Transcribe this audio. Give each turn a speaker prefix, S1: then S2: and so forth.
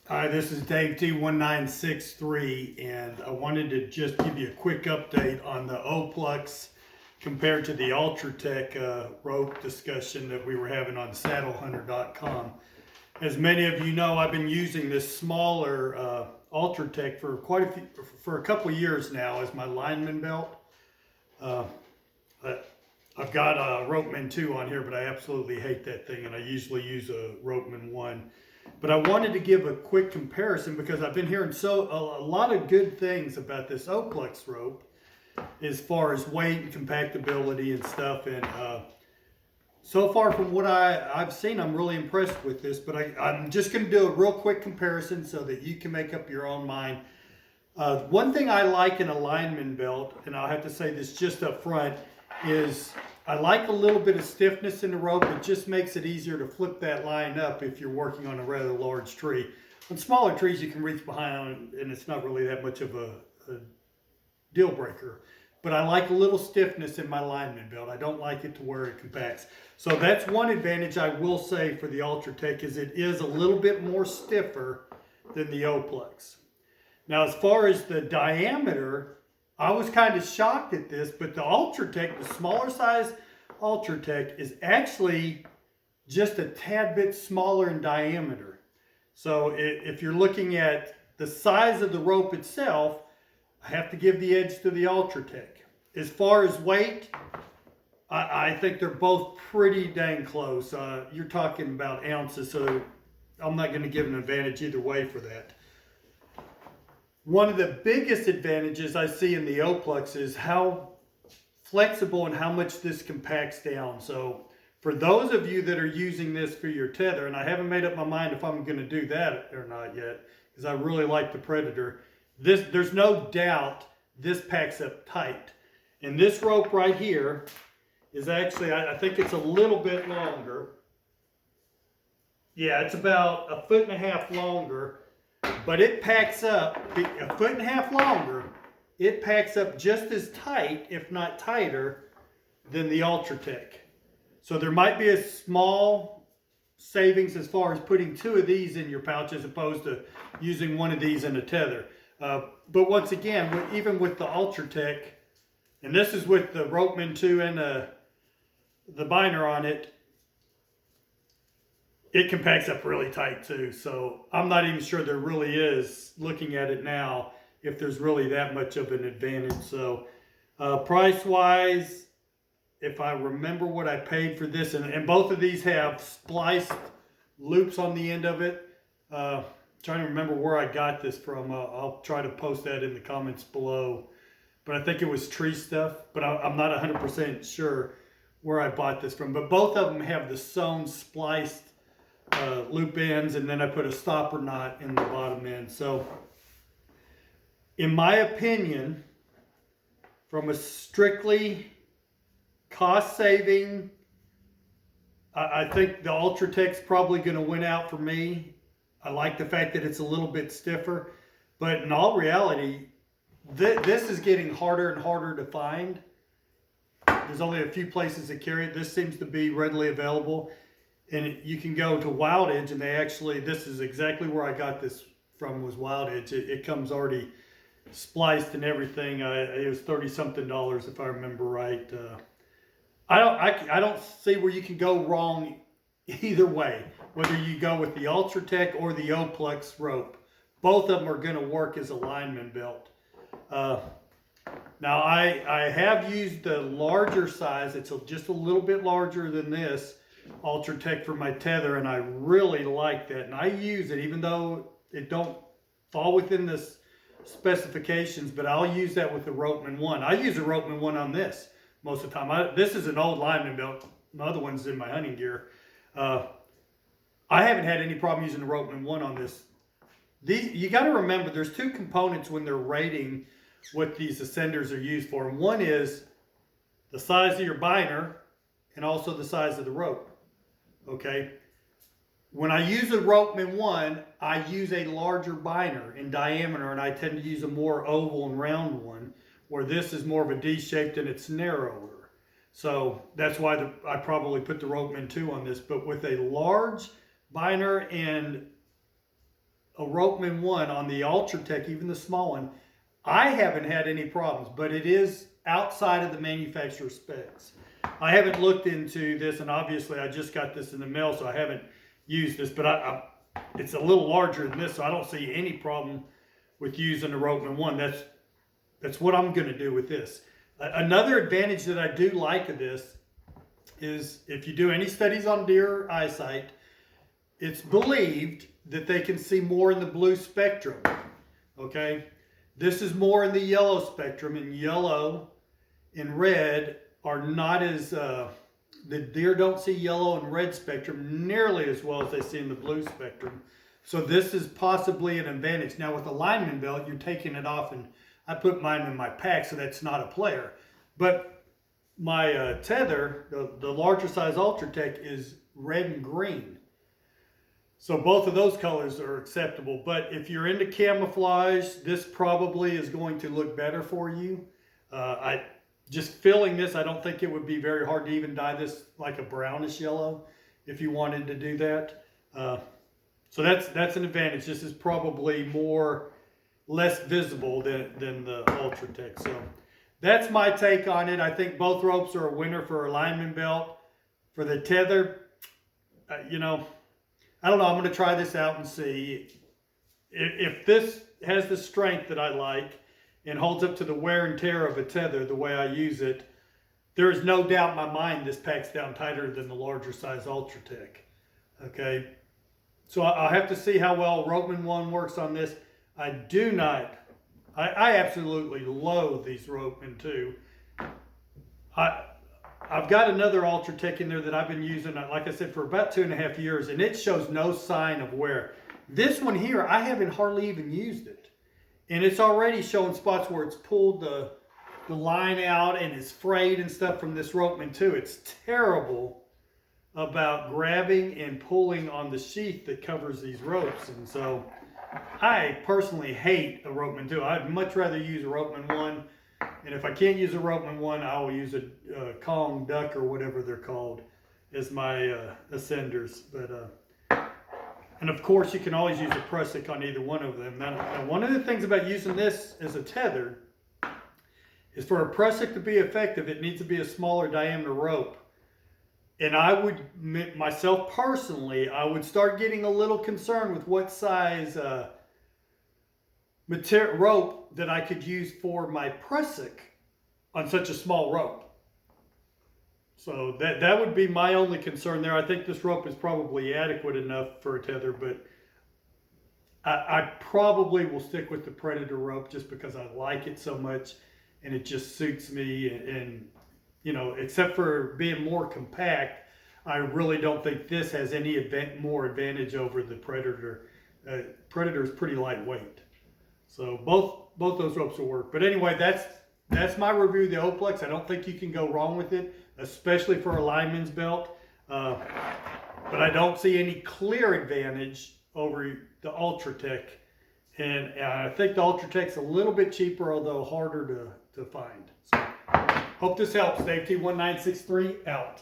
S1: Hi, this is Dave T1963, and I wanted to just give you a quick update on the Oplux compared to the Ultratech rope discussion that we were having on saddlehunter.com. As many of you know, I've been using this smaller Ultratech for a couple of years now as my lineman belt. I've got a Ropeman 2 on here, but I absolutely hate that thing, and I usually use a Ropeman 1. But I wanted to give a quick comparison because I've been hearing a lot of good things about this Oplux rope as far as weight and compatibility and stuff. And so far from what I've seen, I'm really impressed with this. But I'm just going to do a real quick comparison so that you can make up your own mind. One thing I like in a lineman belt, and I'll have to say this just up front, is I like a little bit of stiffness in the rope. It just makes it easier to flip that line up if you're working on a rather large tree. On smaller trees, you can reach behind and it's not really that much of a deal breaker. But I like a little stiffness in my lineman belt. I don't like it to where it compacts. So that's one advantage I will say for the Ultratech, is it is a little bit more stiffer than the Oplux. Now, as far as the diameter, I was kind of shocked at this, but the Ultratech, the smaller size Ultratech, is actually just a tad bit smaller in diameter. So if you're looking at the size of the rope itself, I have to give the edge to the Ultratech. As far as weight, I think they're both pretty dang close. You're talking about ounces, so I'm not going to give an advantage either way for that. One of the biggest advantages I see in the Oplux is how flexible and how much this compacts down. So for those of you that are using this for your tether, and I haven't made up my mind if I'm going to do that or not yet, because I really like the Predator, there's no doubt this packs up tight. And this rope right here is actually, I think it's a little bit longer. Yeah, it's about 1.5 feet longer. But it packs up 1.5 feet longer. It packs up just as tight, if not tighter, than the Ultratech. So there might be a small savings as far as putting 2 of these in your pouch as opposed to using 1 of these in a tether. But once again, even with the Ultratech, and this is with the Ropeman 2 and the binder on it, it compacts up really tight too. So I'm not even sure there really is, looking at it now, if there's really that much of an advantage. So price wise, if I remember what I paid for this, and both of these have spliced loops on the end of it. Trying to remember where I got this from. I'll try to post that in the comments below. But I think it was Tree Stuff, but I'm not 100% sure where I bought this from. But both of them have the sewn spliced loop ends, and then I put a stopper knot in the bottom end. So in my opinion, from a strictly cost saving, I think the Ultratech's probably going to win out for me. I like the fact that it's a little bit stiffer, but in all reality, this is getting harder and harder to find. There's only a few places that carry it. This seems to be readily available. And you can go to Wild Edge, and this is exactly where I got this from, was Wild Edge. It comes already spliced and everything. It was $30-something if I remember right. I don't see where you can go wrong either way, whether you go with the Ultratech or the Oplux rope. Both of them are going to work as a lineman belt. Now, I have used the larger size. It's just a little bit larger than this Ultratech for my tether, and I really like that, and I use it even though it don't fall within the specifications, but I'll use that with the Ropeman 1. I use a Ropeman 1 on this most of the time. This is an old lineman belt. My other one's in my hunting gear. I haven't had any problem using the Ropeman 1 on this. You got to remember, there's 2 components when they're rating what these ascenders are used for, and one is the size of your binder and also the size of the rope. Okay, when I use a Ropeman 1, I use a larger binder in diameter, and I tend to use a more oval and round one, where this is more of a D-shaped and it's narrower. So that's why I probably put the Ropeman 2 on this. But with a large binder and a Ropeman 1 on the Ultratech, even the small one, I haven't had any problems, but it is outside of the manufacturer specs. I haven't looked into this, and obviously I just got this in the mail, so I haven't used this, but it's a little larger than this, so I don't see any problem with using the Ropeman 1. That's what I'm going to do with this. Another advantage that I do like of this is if you do any studies on deer eyesight, it's believed that they can see more in the blue spectrum, okay? This is more in the yellow spectrum, and yellow and red are not as, the deer don't see yellow and red spectrum nearly as well as they see in the blue spectrum. So this is possibly an advantage. Now with a lineman belt, you're taking it off, and I put mine in my pack, so that's not a player. But my tether, the larger size Ultratech, is red and green. So both of those colors are acceptable. But if you're into camouflage, this probably is going to look better for you. Just filling this, I don't think it would be very hard to even dye this like a brownish yellow if you wanted to do that. So that's an advantage. This is probably less visible than the Ultratech. So that's my take on it. I think both ropes are a winner for a lineman belt. For the tether, you know, I don't know. I'm going to try this out and see if this has the strength that I like and holds up to the wear and tear of a tether the way I use it. There is no doubt in my mind this packs down tighter than the larger size Ultratech. Okay, so I'll have to see how well Ropeman 1 works on this. I absolutely loathe these Ropeman 2. I've got another Ultratech in there that I've been using, like I said, for about 2.5 years, and it shows no sign of wear. This one here, I haven't hardly even used it. And it's already showing spots where it's pulled the line out and it's frayed and stuff from this Ropeman 2. It's terrible about grabbing and pulling on the sheath that covers these ropes. And so I personally hate a Ropeman 2. I'd much rather use a Ropeman 1. And if I can't use a Ropeman 1, I will use a Kong Duck or whatever they're called as my ascenders. And of course, you can always use a prusik on either one of them. Now, one of the things about using this as a tether is for a prusik to be effective, it needs to be a smaller diameter rope. And I would, myself personally, I would start getting a little concerned with what size rope that I could use for my prusik on such a small rope. So that would be my only concern there. I think this rope is probably adequate enough for a tether, but I probably will stick with the Predator rope just because I like it so much and it just suits me. And you know, except for being more compact, I really don't think this has any more advantage over the Predator. Predator is pretty lightweight. So both those ropes will work. But anyway, that's my review of the Oplux. I don't think you can go wrong with it, especially for a lineman's belt. But I don't see any clear advantage over the Ultratech. And I think the Ultratech's a little bit cheaper, although harder to find. So hope this helps. Dave T1963 out.